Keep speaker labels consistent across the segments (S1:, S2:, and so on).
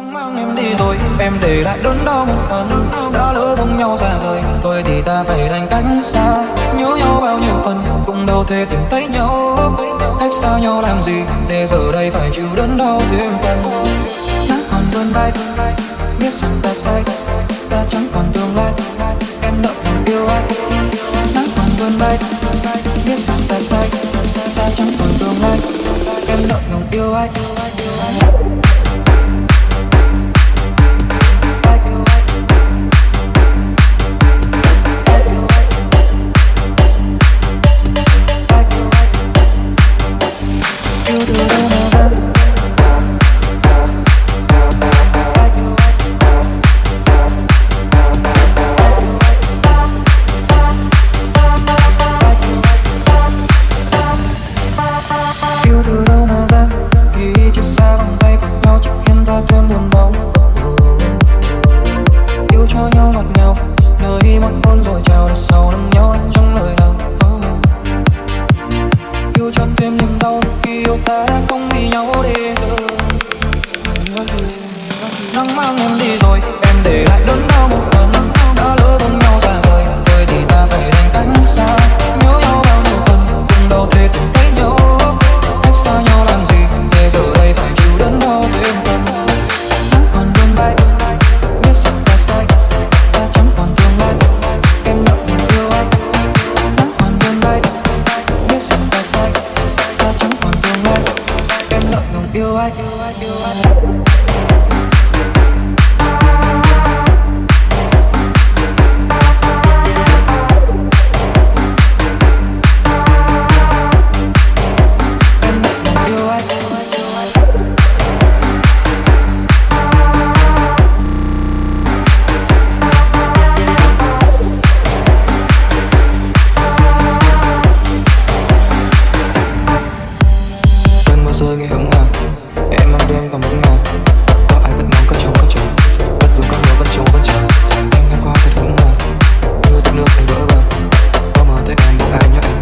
S1: Nắng mang em đi rồi, em để lại đớn đau một phần. Đã lỡ buông nhau xa rời, thôi thì ta phải đành cách xa. Nhớ nhau bao nhiêu phần, cũng đâu thể tìm thấy nhau. Cách xa nhau làm gì, để giờ đây phải chịu đớn đau thêm phần. Nắng còn vươn vai, biết rằng ta sai, ta chẳng còn tương lai. Em nợ lòng yêu anh. Nắng còn vươn vai, biết rằng ta sai, ta chẳng còn tương lai. Em nợ lòng yêu anh. Yêu từ đâu mà ra, yêu từ đâu mà ra, khi chia xa vòng tay của nhau chỉ khiến ta thêm buồn đau. Yêu cho nhau ngọt ngào, nơi một hôn rồi chào đời sau nắm nhau đang trong lời nào. Yêu cho thêm niềm đau khi yêu ta đã không đi nhau để giờ. Nắng mang em đi rồi, em để lại đớn đau một phần. Đã lỡ buông nhau xa rời, thôi thì ta phải đành cách xa. Nhớ nhau bao nhiêu phần, cũng đâu thể tìm thấy nhau. Cách xa nhau làm gì, để giờ đây phải chịu đớn đau thêm phần. Nắng còn vươn vai, biết rằng ta sai, ta chẳng còn tương lai. Em nợ lòng yêu anh. Nắng còn vươn vai, biết rằng ta sai, ta chẳng còn tương lai. Em nợ lòng yêu anh. Rơi ngày hôm nào em mang đêm còn vẫn ngào, có ai vẫn mong có trông có chờ, bất cứ con nhớ vẫn trông vẫn chờ. Em ngang qua thật hướng nào, như tóc nước thành vỡ bờ, có mơ thấy em bỗng ai nhớ em,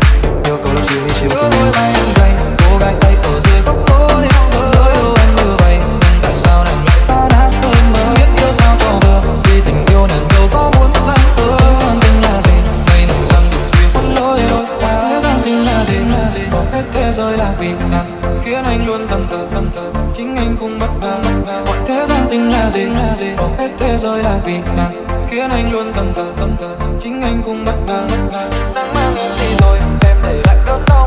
S1: nhớ câu love you chiều cùng đôi vai em gầy, cô gái ấy ở dưới góc phố đêm đôi yêu em như vậy, nhưng tại sao nàng lại phá nát cơn mơ? Biết yêu sao cho vừa, vì tình yêu nàng đâu có muốn rằng thế gian tình là gì, ngày nào rằng được duyên khuất lối đôi ta. Thế gian tình là gì, có hết thế giới là vì nàng khiến anh luôn thầm thờ, chính anh cũng bất ngờ. Mọi thế gian tình là gì, có hết thế giới là vì nàng khiến anh luôn thầm thờ, chính anh cũng bất ngờ. Nắng mang em đi rồi, em để lại đớn đau